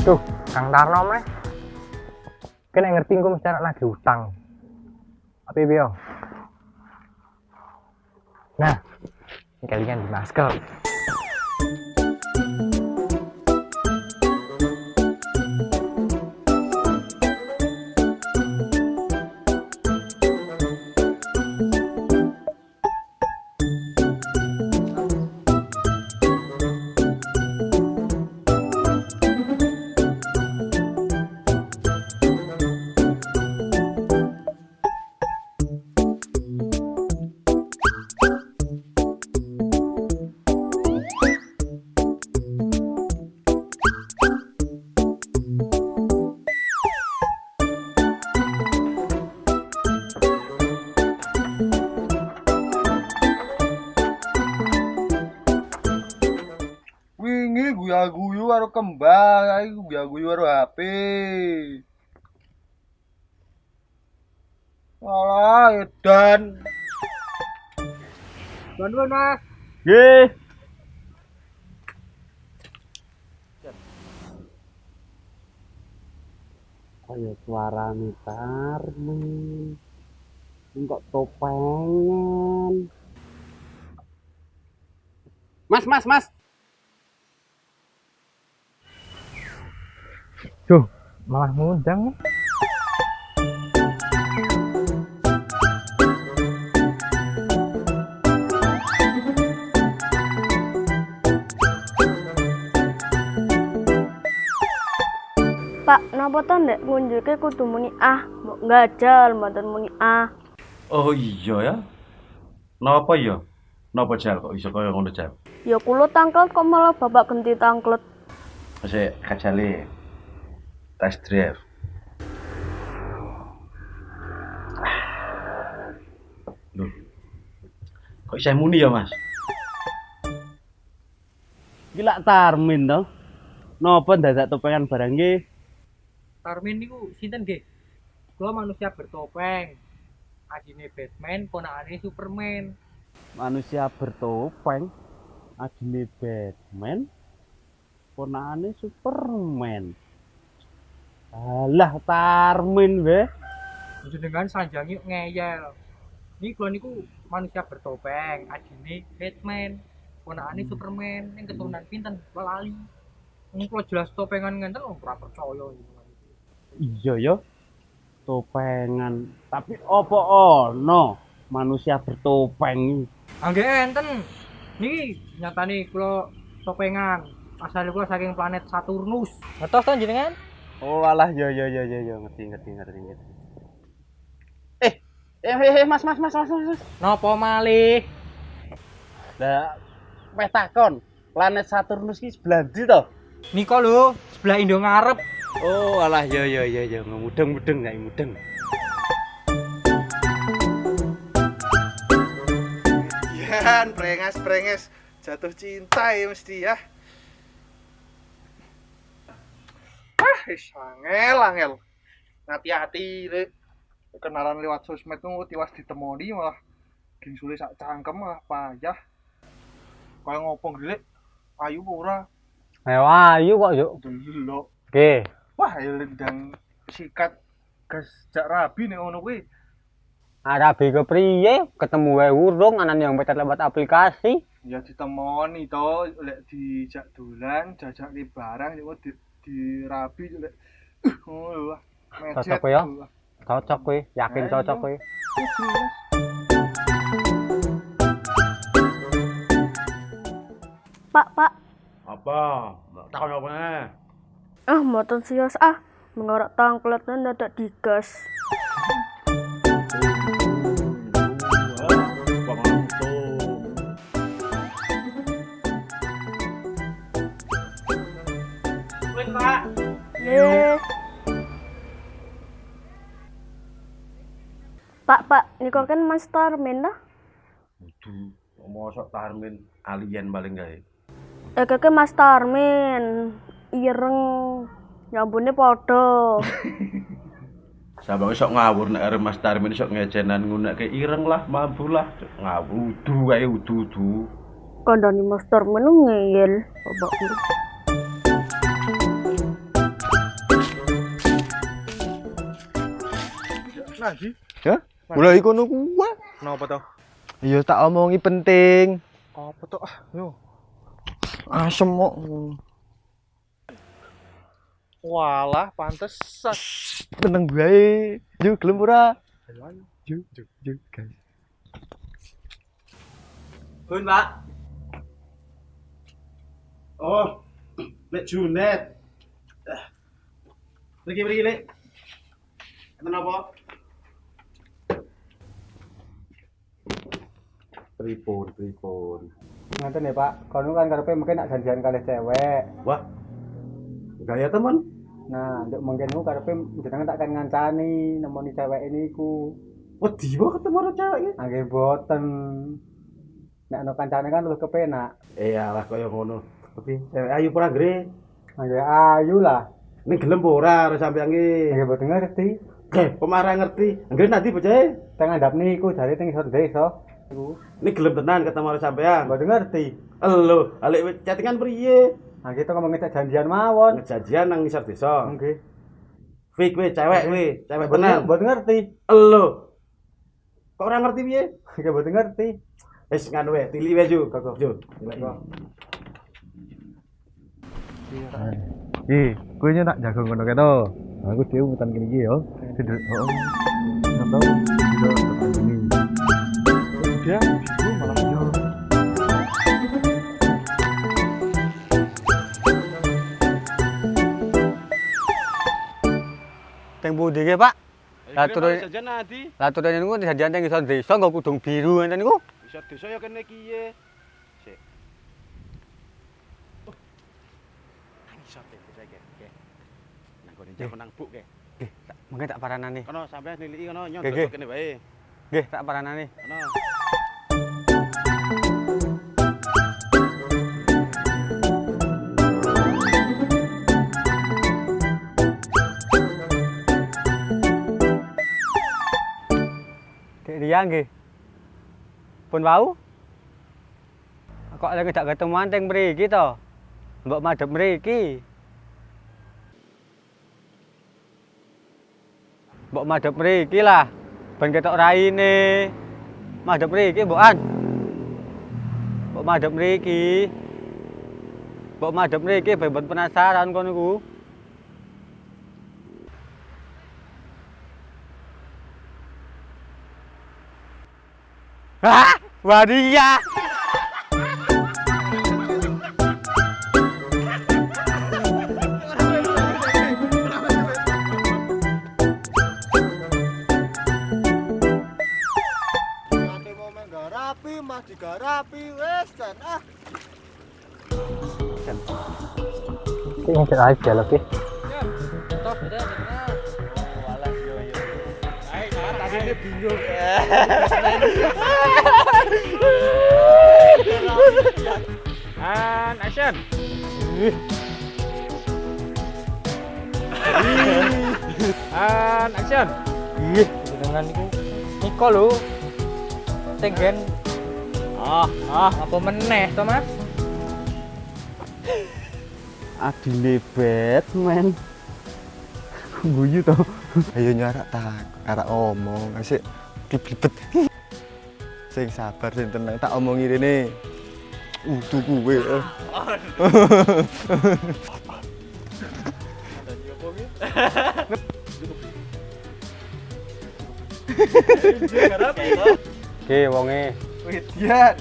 Tuh, Kang Tarno meh. Kena ngerti engko mesti anak lagi utang. Apa piye? Nah, ini kalian di masker. Wingi guyu-guyu karo kembang, iki guyu-guyu karo HP. Walah, edan. Bantuan Mas. Nggih. Kaya suarane Tarmen. Kok topengan. Mas. Duh, malah ngundang nih. Pak, napa to ndek ngunjuke kudu muni mbok gajal mboten muni Oh iya ya. Napa ya? Napa Jal kok iso kaya ngono Jal? Ya kula tangklet kok malah bapak genti tangklet. Masih kajale test drive. Loh. Kok saya muni ya, Mas? Gila Tarmin to. Napa dadak topengan barang nggih? Tarmin niku sinten nggih? Kula manusia bertopeng. Adine Batman, ponakane Superman. Manusia bertopeng, adine Batman, ponakane Superman. Alah Tarmin weh. Jenengan sanjangi ngeyel. Niki kula niku manusia bertopeng, adine Batman, ponakane Superman. Ning keturunan pinten? Kula lali. Ning kula jelas topengan ngenten ora percaya. Iya ya. Topengan. Tapi apa ono manusia bertopeng? Angge enten. Niki nyatane kula topengan. Asal kula saking planet Saturnus. Ngertos to jenengan? Oh alah ya ngerti. Mas. Napa malih? Lah weh takon, planet Saturnus ki sebelah ndi to? Nika lho, sebelah Indo ngarep. Oh alah ya mudeng nek mudeng. Yan, brenges jatuh cinta ya mesti ya. Angel. Hati-hati, Rek. Kenalan lewat sosmed tuh tiwas ditemoni malah gingsule sak cangkem malah payah. Kaya ngopong Rek. Ayu apa ora? Ayo kok yuk. Delok. Oke. Wah, ayo lendang sikat gas jak rabi nek ngono kuwi. Arabi ke priye? Ketemu wae urung anan yang pecat lewat aplikasi. Ya ditemoni to, lek dijak dolan, jajake barang yo di rabi lek ngono lah. Cocok ya? Cocok kowe, yakin cocok kowe. Pak. Apa? Takon apa nih? Mboten sios mengorak tangkletnya dadak digas. Wes, Pak. Nggih. Pak, niku kan Mas Tarmin dah. Kudu mosok Tarmin alien paling gawe. Keke Mas Tarmin ireng nyambune padha. Sampe iso ngawur nek arep Mas Tarmin iso ngejenan ngunekke ireng lah, mambu lah. Ngawudu kae udu-udu. Kandhane Mas Tarmin ngeyel, Bapak. Lagi. Ya? Mulai kono kuwi. Napa to? Ya tak omongi penting. Apa to? Yo. Asem kok. Walah, pantesan. Tenang bae. Yuk gelem ora? Yuk, guys. Bun, Pak. Oh, Lek Junet. Pergi, Lek. Kenapa? Pripun. Ngaten ya, Pak. Kono kan karepe mungkin nak janjian kalih cewek. Wah. Gaya teman. Nah, nduk mungkin ku karepe jenengan tak kan ngancani nemoni cewek niku. Wedi wae ketemu karo cewek iki. Nggih boten. Nek ana kancane kan luwih kepenak. Iyalah kaya ngono. Tapi cewek ayu ora gre. Nggih ayu lah. Ning gelem ora karo sampeyan iki. Nggih boten ngerti. Pemarah ngerti. Nggih nanti bocahe. Teng ngandhap niku jare teng isor desa. Iku Ning gelem tenan ketemu karo sampeyan. boten ngerti. Elo, alek chattingan priye? Nah, kita ngomongin janjian mawon. Ngejajian nang ngisor desa. Nggih. Fik we cewek we, cewek tenan. Boten ngerti. Elo. Kok ora ngerti piye? Nggih boten ngerti. Wis nganu we, tili we Ju. Ju. Iki, kowe nya tak jago ngono kae to. Aku dhewe mutan kene iki yo. Heeh. Napa? Bisa ini. Dia bingung malah yo. Teng pundi nggih, Pak? Lah turun saja nanti. lah turun niku janjian teng isor desa nggo kudung biru ngene niku. Bisa desa ya kene kiye. Sik. Nang iso desa iki. Nggih. Nang kene jaman nang buk ke. Nggih, mengke tak paranane. Kono sampeyan niliki kono Nggih, nyodok nggih. kene wae. Nggih, tak paranane. Kono. Dek Ria nggih. Pun wau? Kok lagi tak ketemuan teng mriki to? Mbok madhep mriki. Mbok madhep mriki lah. Ben ketok raine. Madhep mriki, Mbokan. Mbok madhep mriki. Mbok madhep mriki ben penasaran kono niku. Hah? Wadia. Nanti mau menggarapi, mas digarapi, wes kan Ini cerita aja lagi. Stop, udah kenal. Walah yo. Tadi dia bingung. And action. And action. Ih, Dengan niku Niko lho. Tenggen apa meneh to, Mas? adine Batman. Guyu to. Ayo nyarak tak, arek omong, asik ribet. Sing sabar, sing tenang, tak omongi rene. Udu kuwe. Oke, wonge. Wedian.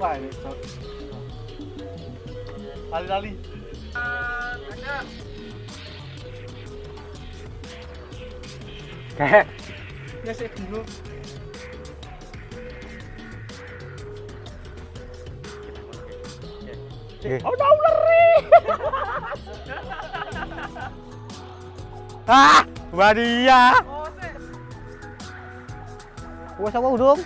Wah, ini sok. Lali-lali. Kayak Ya sih bingung. Ada ular nih. Ah, wadia. Wes aku udung.